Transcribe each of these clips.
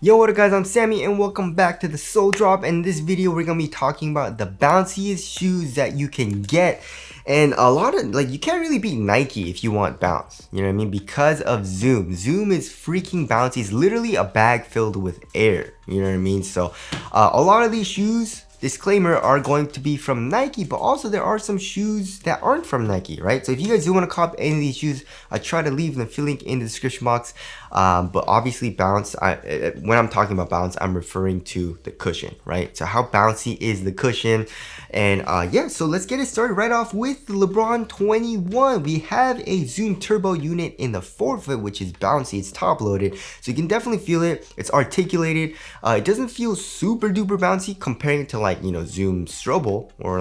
Yo, what up guys, I'm Sammy and welcome back to the Soul Drop. And in this video we're gonna be talking about the bounciest shoes that you can get. And a lot of, you can't really beat Nike if you want bounce, you know what I mean, because of Zoom. Zoom is freaking bouncy. It's literally a bag filled with air, you know what I mean. So a lot of these shoes, disclaimer, are going to be from Nike, but also there are some shoes that aren't from Nike, right? So if you guys do want to cop any of these shoes, I try to leave the link in the description box. But obviously bounce, when I'm talking about bounce, I'm referring to the cushion, right? So how bouncy is the cushion? And yeah, so let's get it started right off with the LeBron 21. We have a Zoom turbo unit in the forefoot, which is bouncy. It's top loaded, so you can definitely feel it. It's articulated. It doesn't feel super duper bouncy comparing it to Zoom Strobo or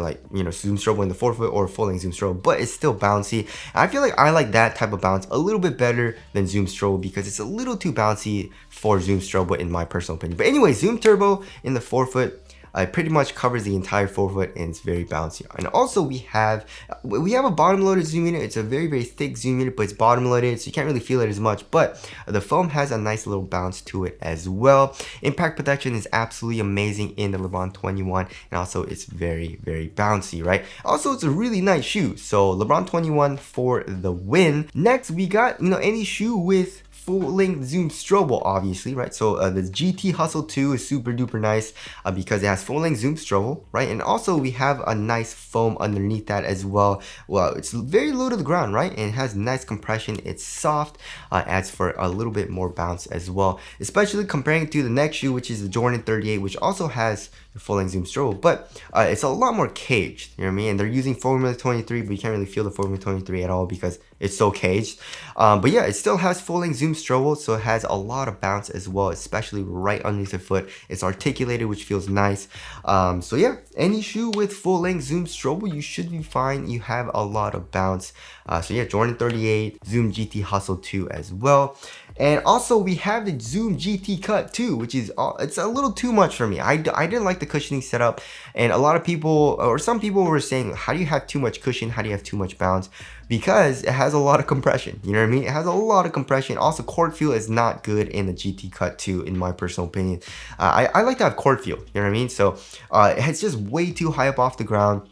Zoom Strobo in the forefoot or full length Zoom Strobo, but it's still bouncy. I feel like I like that type of bounce a little bit better than Zoom Strobo because it's a little too bouncy for Zoom Strobo in my personal opinion. But anyway, Zoom Turbo in the forefoot, it pretty much covers the entire forefoot and it's very bouncy. And also we have a bottom loaded zoom unit. It's a very thick zoom unit, but it's bottom loaded, so you can't really feel it as much, but the foam has a nice little bounce to it as well. Impact protection is absolutely amazing in the LeBron 21, and also it's very bouncy, right? Also, it's a really nice shoe, so LeBron 21 for the win. Next we got any shoe with full length Zoom Strobo, obviously, right? So the GT Hustle 2 is super duper nice because it has full length Zoom Strobo, right? And also we have a nice foam underneath that as well. Well, it's very low to the ground, right? And it has nice compression. It's soft, adds for a little bit more bounce as well, especially comparing it to the next shoe, which is the Jordan 38, which also has the full length Zoom Strobo, but it's a lot more caged, you know what I mean? And they're using Formula 23, but you can't really feel the Formula 23 at all because it's so caged. But yeah, it still has full length Zoom Strobo, so it has a lot of bounce as well, especially right underneath the foot. It's articulated, which feels nice. So yeah, any shoe with full length Zoom Strobo, you should be fine. You have a lot of bounce. So yeah, Jordan 38, Zoom GT Hustle 2 as well. And also we have the Zoom GT Cut 2, which is it's a little too much for me. I didn't like the cushioning setup, and a lot of people, or some people, were saying, how do you have too much cushion? How do you have too much bounce? Because it has a lot of compression, you know what I mean? It has a lot of compression. Also, court feel is not good in the GT Cut 2, in my personal opinion. I like to have court feel, you know what I mean? So it's just way too high up off the ground.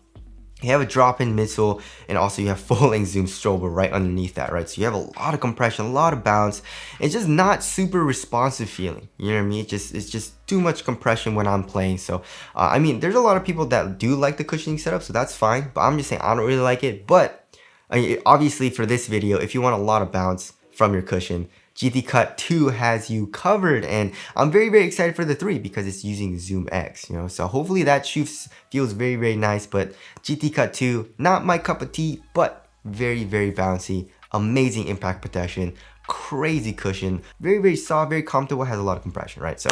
You have a drop-in midsole, and also you have full length Zoom Strobo right underneath that, right? So you have a lot of compression, a lot of bounce. It's just not super responsive feeling, you know what I mean? It's just too much compression when I'm playing. So I mean, there's a lot of people that do like the cushioning setup, so that's fine, but I'm just saying I don't really like it. But I mean, obviously for this video, if you want a lot of bounce from your cushion, GT Cut 2 has you covered, and I'm very excited for the 3 because it's using Zoom X, you know. So hopefully that shoe feels very nice. But GT Cut 2, not my cup of tea, but very bouncy, amazing impact protection, crazy cushion, very soft, very comfortable, has a lot of compression, right? So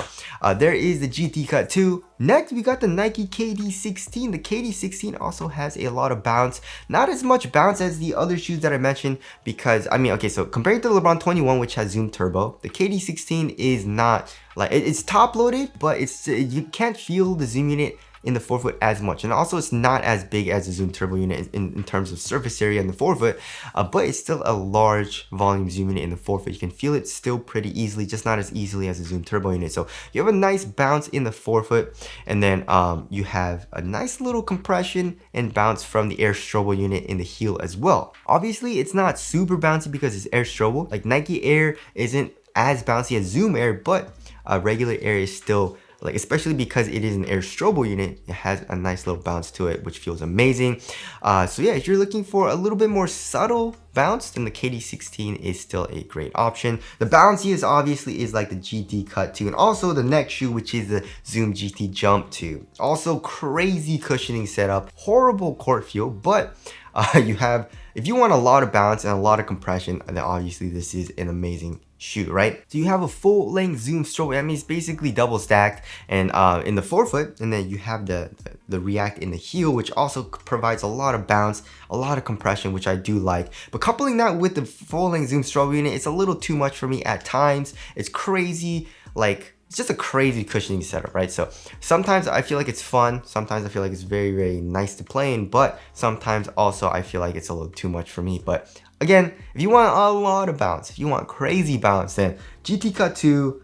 there is the GT Cut 2. Next we got the Nike KD16. The KD16 also has a lot of bounce, not as much bounce as the other shoes that I mentioned, because I mean, okay, so compared to the LeBron 21, which has Zoom Turbo, the KD16 is not it's top loaded, but you can't feel the zoom unit in the forefoot as much, and also it's not as big as the Zoom Turbo unit in terms of surface area in the forefoot, but it's still a large volume zoom unit in the forefoot. You can feel it still pretty easily, just not as easily as the Zoom Turbo unit. So you have a nice bounce in the forefoot, and then you have a nice little compression and bounce from the Air Strobo unit in the heel as well. Obviously it's not super bouncy because it's Air Strobo. Like Nike Air isn't as bouncy as Zoom Air, but regular Air is still, especially because it is an Air Strobo unit, it has a nice little bounce to it, which feels amazing. So yeah, if you're looking for a little bit more subtle bounce, then the KD16 is still a great option. The bounciest obviously is like the GT Cut 2, and also the next shoe, which is the Zoom GT Jump 2. Also crazy cushioning setup, horrible court feel, but you have, if you want a lot of bounce and a lot of compression, then obviously this is an amazing shoe, right? So you have a full length Zoom Strobo. I mean, it's basically double stacked, and in the forefoot, and then you have the React in the heel, which also provides a lot of bounce, a lot of compression, which I do like. But coupling that with the full length Zoom Strobo unit, it's a little too much for me at times. It's crazy, it's just a crazy cushioning setup, right? So sometimes I feel like it's fun, sometimes I feel like it's very nice to play in, but sometimes also I feel like it's a little too much for me. But again, if you want a lot of bounce, if you want crazy bounce, then GT Cut 2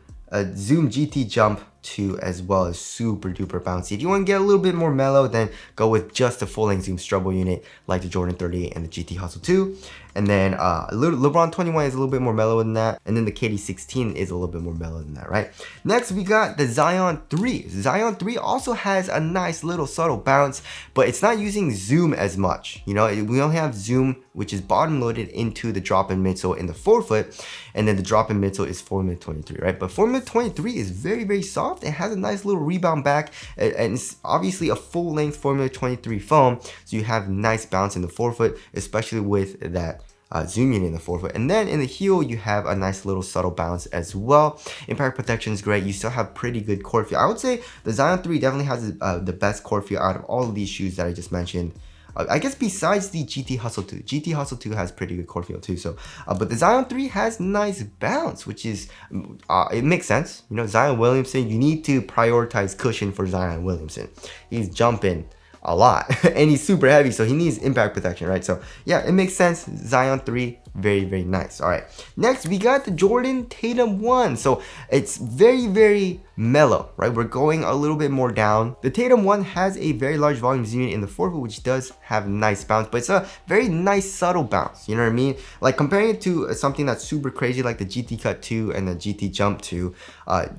Zoom GT Jump 2 as well is super duper bouncy. If you want to get a little bit more mellow, then go with just the full-length Zoom Strobel unit like the Jordan 38 and the GT Hustle 2. And then LeBron 21 is a little bit more mellow than that. And then the KD 16 is a little bit more mellow than that, right? Next, we got the Zion 3. Zion 3 also has a nice little subtle bounce, but it's not using Zoom as much. You know, we only have Zoom, which is bottom loaded into the drop-in midsole in the forefoot. And then the drop-in midsole is Formula 23, right? But Formula 23 is very, very soft. It has a nice little rebound back. And it's obviously a full-length Formula 23 foam. So you have nice bounce in the forefoot, especially with that Zoom unit in the forefoot. And then in the heel, you have a nice little subtle bounce as well. Impact protection is great. You still have pretty good core feel. I would say the Zion 3 definitely has the best core feel out of all of these shoes that I just mentioned. I guess besides the GT Hustle 2. GT Hustle 2 has pretty good core feel too. So, but the Zion 3 has nice bounce, which is, it makes sense. You know, Zion Williamson, you need to prioritize cushion for Zion Williamson. He's jumping a lot and he's super heavy, so he needs impact protection, right? So yeah, it makes sense. Zion 3, very, very nice. All right, next we got the Jordan Tatum 1. So it's very, very mellow, right? We're going a little bit more down. The Tatum 1 has a very large volume unit in the forefoot, which does have nice bounce, but it's a very nice subtle bounce, you know what I mean? Like comparing it to something that's super crazy like the GT Cut 2 and the GT Jump 2,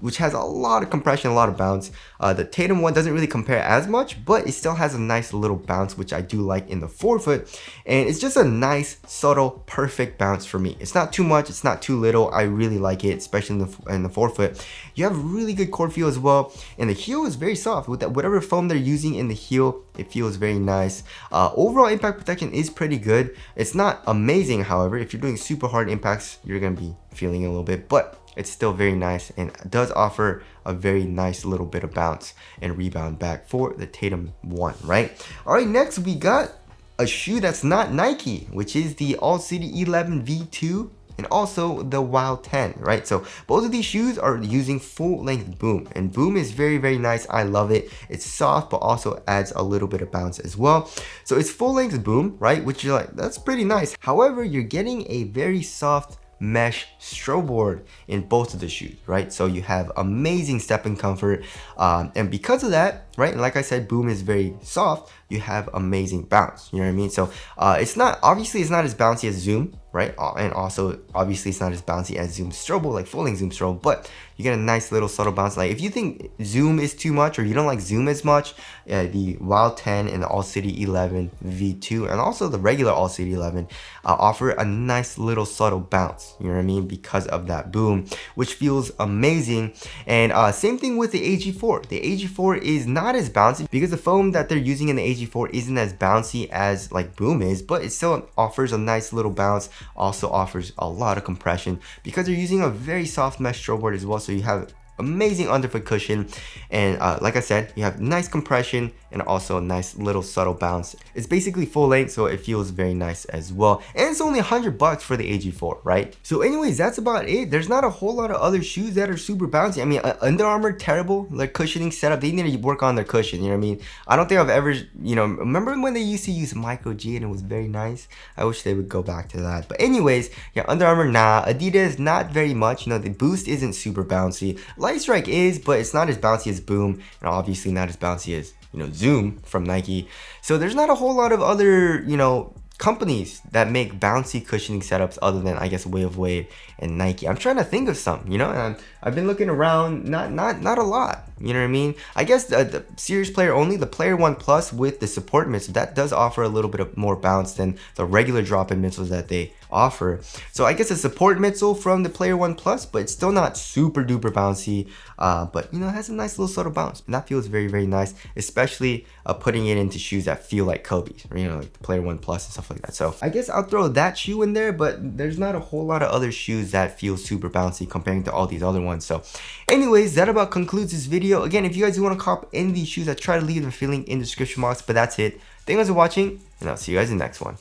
which has a lot of compression, a lot of bounce. The Tatum 1 doesn't really compare as much, but it still has a nice little bounce, which I do like in the forefoot. And it's just a nice, subtle, perfect bounce for me. It's not too much, it's not too little. I really like it, especially in the forefoot. You have really good core feel as well, and the heel is very soft. With that, whatever foam they're using in the heel, it feels very nice. Overall impact protection is pretty good. It's not amazing, however. If you're doing super hard impacts, you're gonna be feeling it a little bit, but it's still very nice and does offer a very nice little bit of bounce and rebound back for the Tatum 1, right? All right, next we got a shoe that's not Nike, which is the All City 11 V2 and also the Wild 10, right? So both of these shoes are using full length Boom, and Boom is very, very nice. I love it. It's soft, but also adds a little bit of bounce as well. So it's full length Boom, right? Which you're like, that's pretty nice. However, you're getting a very soft mesh strobe board in both of the shoes, right? So you have amazing stepping comfort, and because of that, right, and like I said, Boom is very soft, you have amazing bounce, you know what I mean? So it's not, obviously it's not as bouncy as Zoom, right? And also obviously it's not as bouncy as Zoom Strobel, like full length Zoom Strobel, but you get a nice little subtle bounce. Like if you think Zoom is too much or you don't like Zoom as much, the Wild 10 and the All City 11 V2 and also the regular All City 11 offer a nice little subtle bounce, you know what I mean, because of that Boom, which feels amazing. And same thing with the AG4. The AG4 is not as bouncy because the foam that they're using in the AG4 isn't as bouncy as like Boom is, but it still offers a nice little bounce, also offers a lot of compression because they're using a very soft mesh strobe board as well. So you have amazing underfoot cushion, and like I said, you have nice compression and also a nice little subtle bounce. It's basically full length, so it feels very nice as well, and it's only $100 for the AG4, right? So anyways, that's about it. There's not a whole lot of other shoes that are super bouncy. I mean, Under Armour, terrible, like cushioning setup. They need to work on their cushion, you know what I mean? I don't think I've ever, you know, remember when they used to use Micro G and it was very nice? I wish they would go back to that. But anyways, yeah, Under Armour, nah. Adidas, not very much. You know, the Boost isn't super bouncy. Light Strike is, but it's not as bouncy as Boom, and obviously not as bouncy as, you know, Zoom from Nike. So there's not a whole lot of other, you know, companies that make bouncy cushioning setups other than, I guess, Way of Wade and Nike. I'm trying to think of some, you know, and I've been looking around, not a lot, you know what I mean? I guess the Series Player only, the Player 1 Plus with the support midsole, that does offer a little bit of more bounce than the regular drop-in midsoles that they offer. So I guess a support midsole from the Player 1 Plus, but it's still not super duper bouncy, but you know, it has a nice little sort of bounce, and that feels very, very nice, especially putting it into shoes that feel like Kobe's, or, you know, like the Player 1 Plus and stuff like that. So I guess I'll throw that shoe in there, but there's not a whole lot of other shoes that feel super bouncy comparing to all these other ones. So anyways, that about concludes this video. Again, if you guys want to cop any of these shoes, I try to leave the link in the description box, but that's it. Thank you guys for watching, and I'll see you guys in the next one.